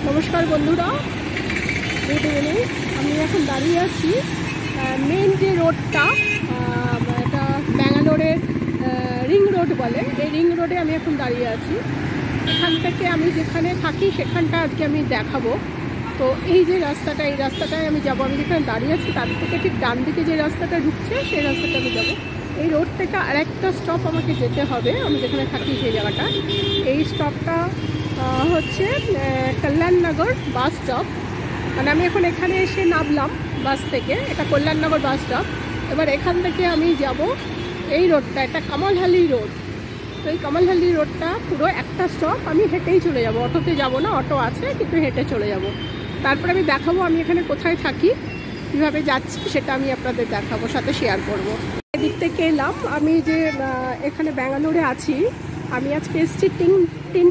নমস্কার বন্ধুরা, good evening. আমি এখন দাঁড়িয়ে আছি মেন যে রোডটা, এটা ব্যাঙ্গালোরের রিং রোড বলে, এই রিং রোডে আমি এখন দাঁড়িয়ে আছি। এখান থেকে আমি যেখানে থাকি সেখানটা আজকে আমি দেখাবো। তো এই যে রাস্তাটা, এই রাস্তাটায় আমি যাবো। আমি যেখানে দাঁড়িয়ে আছি তার থেকে ঠিক ডান দিকে যে রাস্তাটা ঢুকছে সেই রাস্তাটা আমি যাবো। এই রোড থেকে আরেকটা স্টপ আমাকে যেতে হবে, আমি যেখানে থাকি সেই জায়গাটা। এই স্টপটা হচ্ছে কল্যাণনগর বাস স্টপ। মানে আমি এখন এখানে এসে নামলাম বাস থেকে, এটা কল্যাণনগর বাস স্টপ। এবার এখান থেকে আমি যাব এই রোডটা, এটা কামালহালি রোড। তো এই কামালহালি রোডটা পুরো একটা স্টপ, আমি হেঁটেই চলে যাব, অটোতে যাব না, অটো আছে কিন্তু হেঁটে চলে যাব। তারপরে আমি দেখাবো আমি এখানে কোথায় থাকি, কীভাবে যাচ্ছি সেটা আমি আপনাদের দেখাবো, সাথে শেয়ার করব। এদিক থেকে এলাম, আমি যে এখানে ব্যাঙ্গালোরে আছি, আমি আজকে এসেছি টিন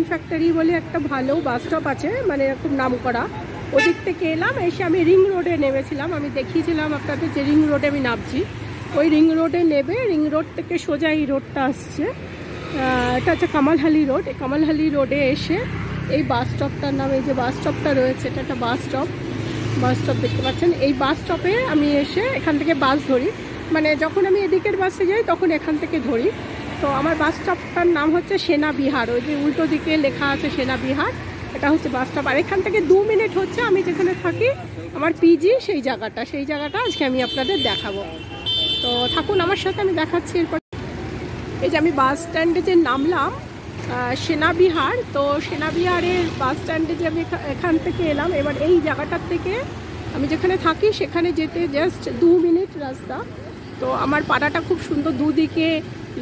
ফ্যাক্টরি বলে একটা ভালো বাস স্টপ আছে, মানে খুব নাম করা। ওদিক থেকে এলাম, এসে আমি রিং রোডে নেমেছিলাম। আমি দেখিয়েছিলাম আপনাদের যে রিং রোডে আমি নামছি, ওই রিং রোডে নেবে রিং রোড থেকে সোজা এই রোডটা আসছে, এটা হচ্ছে কামালহালি রোড। এই কামালহালি রোডে এসে এই বাস স্টপটার নাম, এই যে বাস স্টপটা রয়েছে এটা একটা বাস স্টপ দেখতে পাচ্ছেন। এই বাস স্টপে আমি এসে এখান থেকে বাস ধরি, মানে যখন আমি এদিকের বাসে যাই তখন এখান থেকে ধরি। তো আমার বাস স্টপটার নাম হচ্ছে সেনা বিহার, ওই যে উল্টো দিকে লেখা আছে সেনা বিহার, এটা হচ্ছে বাস স্টপ। আর এখান থেকে 2 মিনিট হচ্ছে আমি যেখানে থাকি, আমার পিজি, সেই জায়গাটা আজকে আমি আপনাদের দেখাবো। তো থাকুন আমার সাথে, আমি দেখাচ্ছি। এরপর এই যে আমি বাস স্ট্যান্ডে যে নামলাম সেনা বিহার, তো সেনা বিহারের বাস স্ট্যান্ডে যে আমি এখান থেকে এলাম। এবার এই জায়গাটার থেকে আমি যেখানে থাকি সেখানে যেতে জাস্ট 2 মিনিট রাস্তা। তো আমার পাড়াটা খুব সুন্দর, দুদিকে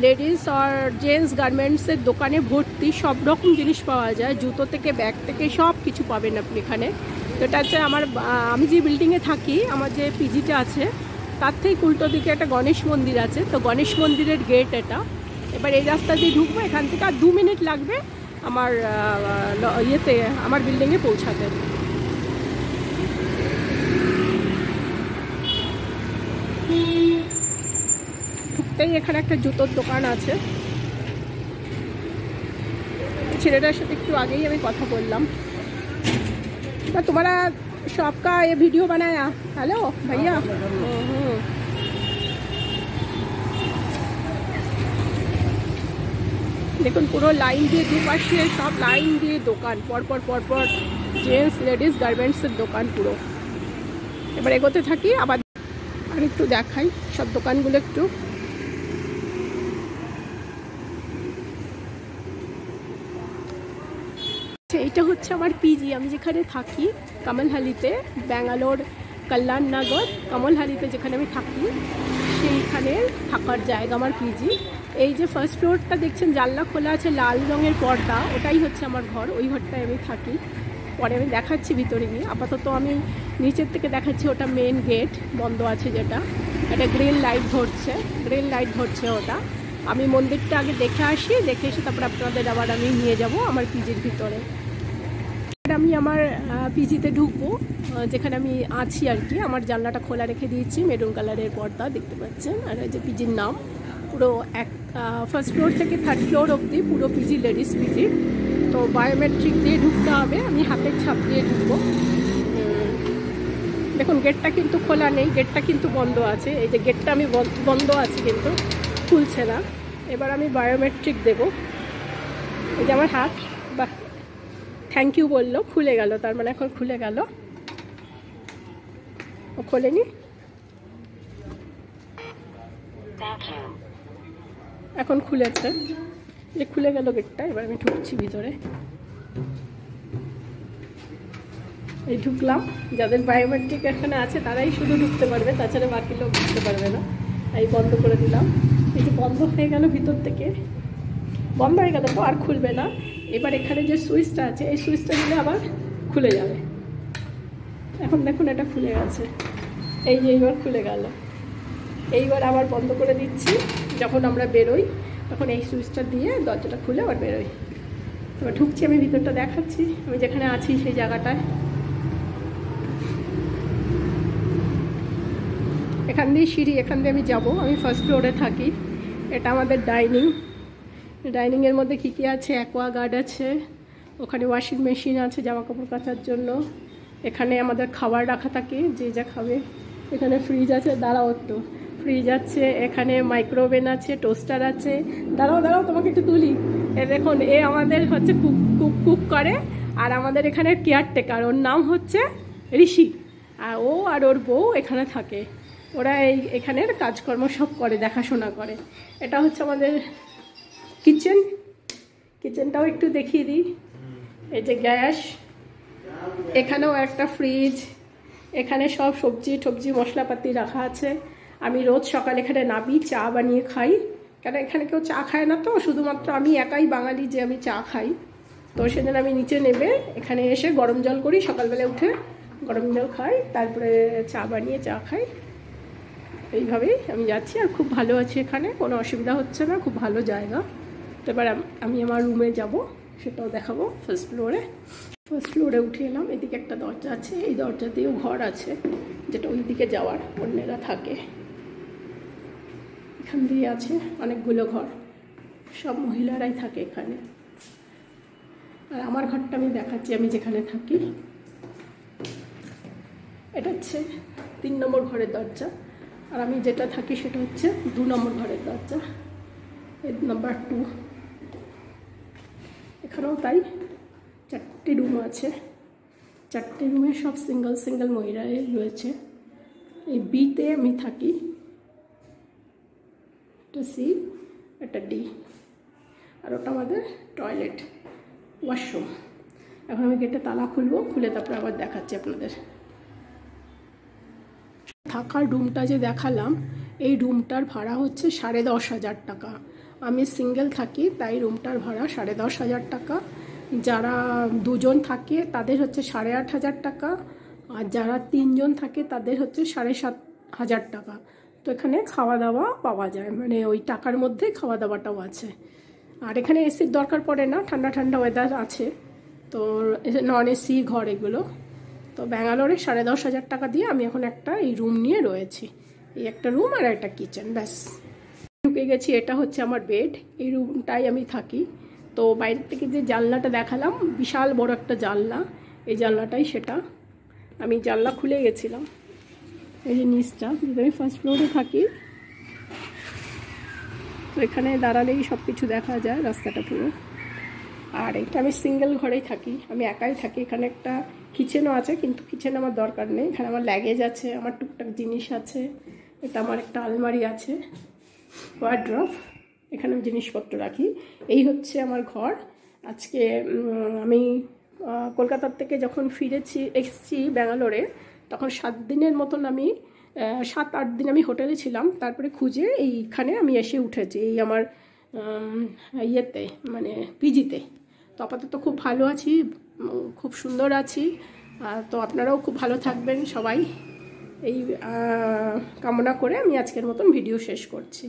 লেডিস আর জেন্টস গার্মেন্টসের দোকানে ভর্তি, সব রকম জিনিস পাওয়া যায়, জুতো থেকে ব্যাগ থেকে সব কিছু পাবেন আপনি এখানে। তো এটা হচ্ছে আমি যে বিল্ডিংয়ে থাকি, আমার যে পিজিটা আছে তার থেকে উল্টো দিকে একটা গণেশ মন্দির আছে, তো গণেশ মন্দিরের গেট এটা। এবার এই রাস্তা দিয়ে ঢুকবো এখান থেকে, আর 2 মিনিট লাগবে আমার আমার বিল্ডিংয়ে পৌঁছাতে। ঢুকতেই এখানে একটা জুতোর দোকান আছে, ছেলেটার সাথে একটু আগেই আমি কথা বললাম। तुम्हारा शॉप का ये वीडियो बनाया? हेलो भैया। দেখুন পুরো লাইন দিয়ে, দুপাশে সব লাইন দিয়ে দোকান, পরপর জেন্টস লেডিস গার্মেন্টসের দোকান পুরো। এবার এগোতে থাকি, আবার আর একটু দেখাই সব দোকানগুলো একটু। এইটা হচ্ছে আমার পিজি, আমি যেখানে থাকি কামালহালিতে, ব্যাঙ্গালোর কল্যাণনগর কামালহালিতে যেখানে আমি থাকি সেইখানে থাকার জায়গা আমার পিজি। এই যে ফার্স্ট ফ্লোরটা দেখছেন জানলা খোলা আছে, লাল রঙের পর্দা, ওটাই হচ্ছে আমার ঘর, ওই ঘরটায় আমি থাকি। পরে আমি দেখাচ্ছি ভিতরে গিয়ে, আপাতত আমি নিচের থেকে দেখাচ্ছি। ওটা মেন গেট বন্ধ আছে, যেটা একটা গ্রিন লাইট ধরছে ওটা। আমি মন্দিরটা আগে দেখে এসে তারপর আপনাদের আবার আমি নিয়ে যাব আমার পিজির ভিতরে। আমি আমার পিজিতে ঢুকবো, যেখানে আমি আছি আর কি। আমার জানলাটা খোলা রেখে দিয়েছি, মেরুন কালারের পর্দা দেখতে পাচ্ছেন। আর এই যে পিজির নাম, পুরো ফার্স্ট ফ্লোর থেকে 3rd ফ্লোর অবধি পুরো পিজি, লেডিস পিজি। তো বায়োমেট্রিক দিয়ে ঢুকতে হবে, আমি হাতের ছাপ দিয়ে ঢুকবো। দেখুন গেটটা কিন্তু খোলা নেই, গেটটা কিন্তু বন্ধ আছে। এই যে গেটটা আমি বন্ধ আছে কিন্তু খুলছে না। এবার আমি বায়োমেট্রিক দেবো। এই যে আমার হাত, বা থ্যাংক ইউ বললো, খুলে গেল, তার মানে এখন খুলে গেল। ও খোলেনি, এখন খুলেছে, যে খুলে গেল গেটটা। এবার আমি ঢুকছি ভিতরে, এই ঢুকলাম। যাদের বায়োমেট্রিক এখানে আছে তারাই শুধু ঢুকতে পারবে, তাছাড়া বাকি লোক ঢুকতে পারবে না। এই বন্ধ করে দিলাম, এই যে বন্ধ হয়ে গেল, ভিতর থেকে বন্ধ হয়ে গেল, তো আর খুলবে না। এবার এখানে যে সুইচটা আছে, এই সুইচটা দিলে আবার খুলে যাবে। এখন দেখুন এটা খুলে গেছে, এই যে এইবার খুলে গেল। এইবার আবার বন্ধ করে দিচ্ছি, যখন আমরা বেরোই তখন এই সুইচটা দিয়ে দরজাটা খুলে আবার বেরোই। এবার ঢুকছি, আমি ভিতরটা দেখাচ্ছি, আমি যেখানে আছি সেই জায়গাটায়। এখান দিয়ে সিঁড়ি, এখান দিয়ে আমি যাব, আমি ফার্স্ট ফ্লোরে থাকি। এটা আমাদের ডাইনিংয়ের মধ্যে কী কী আছে, অ্যাকোয়াগার্ড আছে, ওখানে ওয়াশিং মেশিন আছে জামা কাপড় কাচার জন্য। এখানে আমাদের খাবার রাখা থাকে, যে যা খাবে। এখানে ফ্রিজ আছে, দাঁড়াও একটু, ফ্রিজ আছে, এখানে মাইক্রোওভেন আছে, টোস্টার আছে। দাঁড়াও তোমাকে একটু তুলি। এ দেখুন, এ আমাদের হচ্ছে কুক করে, আর আমাদের এখানে কেয়ারটেকার, ওর নাম হচ্ছে ঋষি। আর ও আর ওর বউ এখানে থাকে, ওরা এখানের কাজকর্ম সব করে, দেখাশোনা করে। এটা হচ্ছে আমাদের কিচেনটাও একটু দেখিয়ে দিই। এই যে গ্যাস, এখানেও একটা ফ্রিজ, এখানে সব সবজি মশলাপাতি রাখা আছে। আমি রোজ সকালে এখানে নাবি, চা বানিয়ে খাই, কেন এখানে কেউ চা খায় না, তো শুধুমাত্র আমি একাই বাঙালি যে আমি চা খাই। তো সেদিন আমি নিচে নেবে এখানে এসে গরম জল করি, সকালবেলা উঠে গরম জল খাই, তারপরে চা বানিয়ে চা খাই। এইভাবেই আমি যাচ্ছি, আর খুব ভালো আছি, এখানে কোনো অসুবিধা হচ্ছে না, খুব ভালো জায়গা। তো এবার আমি আমার রুমে যাব, সেটাও দেখাবো। ফার্স্ট ফ্লোরে উঠে এলাম। এদিকে একটা দরজা আছে, এই দরজাতেও ঘর আছে, যেটা ওই দিকে যাওয়ার, অন্যেরা থাকে। এখান দিয়ে আছে অনেকগুলো ঘর, সব মহিলারাই থাকে এখানে। আর আমার ঘরটা আমি দেখাচ্ছি, আমি যেখানে থাকি। এটা হচ্ছে 3 নম্বর ঘরের দরজা, আর আমি যেটা থাকি সেটা হচ্ছে 2 নম্বর ঘরের দরজা, নাম্বার 2। এখানেও তাই 4টে রুম আছে, 4টে রুমে সব সিঙ্গেল মহিলারাই রয়েছে। এই বিতে আমি থাকি, এটা সি, এটা ডি, আর ওটা আমাদের টয়লেট ওয়াশরুম। এখন আমি গেটে তালা খুলবো, খুলে তারপরে আবার দেখাচ্ছি আপনাদের। থাকার রুমটা যে দেখালাম, এই রুমটার ভাড়া হচ্ছে 10,500 টাকা। আমি সিঙ্গেল থাকি, তাই রুমটার ভাড়া 10,500 টাকা। যারা 2 জন থাকে তাদের হচ্ছে 8,500 টাকা, আর যারা 3 জন থাকে তাদের হচ্ছে 7,500 টাকা। তো এখানে খাওয়া দাওয়া পাওয়া যায়, মানে ওই টাকার মধ্যে খাওয়া দাওয়াটাও আছে। আর এখানে এসির দরকার পড়ে না, ঠান্ডা ওয়েদার আছে, তো নন এসি ঘর এগুলো। তো ব্যাঙ্গালোরে 10,500 টাকা দিয়ে আমি এখন একটা এই রুম নিয়ে রয়েছি, এই একটা রুম আর একটা কিচেন, ব্যাস। ঢুকে গেছি, এটা হচ্ছে আমার বেড, এই রুমটাই আমি থাকি। তো বাইরের থেকে যে জানলাটা দেখালাম, বিশাল বড় একটা জানলা, এই জানলাটাই সেটা। আমি জানলা খুলে গেছিলাম, এই যে নিচটা, যদি আমি ফার্স্ট ফ্লোরে থাকি, তো এখানে দাঁড়ালেই সব কিছু দেখা যায়, রাস্তাটা পুরো। আর এটা আমি সিঙ্গেল ঘরেই থাকি, আমি একাই থাকি। এখানে একটা কিচেনও আছে, কিন্তু কিচেন আমার দরকার নেই, এখানে আমার লাগেজ আছে, আমার টুকটাক জিনিস আছে। এটা আমার একটা আলমারি আছে, ওয়ার্ড্রপ, এখানে আমি জিনিসপত্র রাখি। এই হচ্ছে আমার ঘর। আজকে আমি কলকাতার থেকে যখন এসেছি ব্যাঙ্গালোরে, তখন 7 দিনের মতন আমি 7-8 দিন আমি হোটেলে ছিলাম। তারপরে খুঁজে এইখানে আমি এসে উঠেছি, এই আমার ইয়েতে, মানে পিজিতে। তো আপাতত খুব ভালো আছি, খুব সুন্দর আছি। তো আপনারাও খুব ভালো থাকবেন সবাই, এই কামনা করে আমি আজকের মতন ভিডিও শেষ করছি।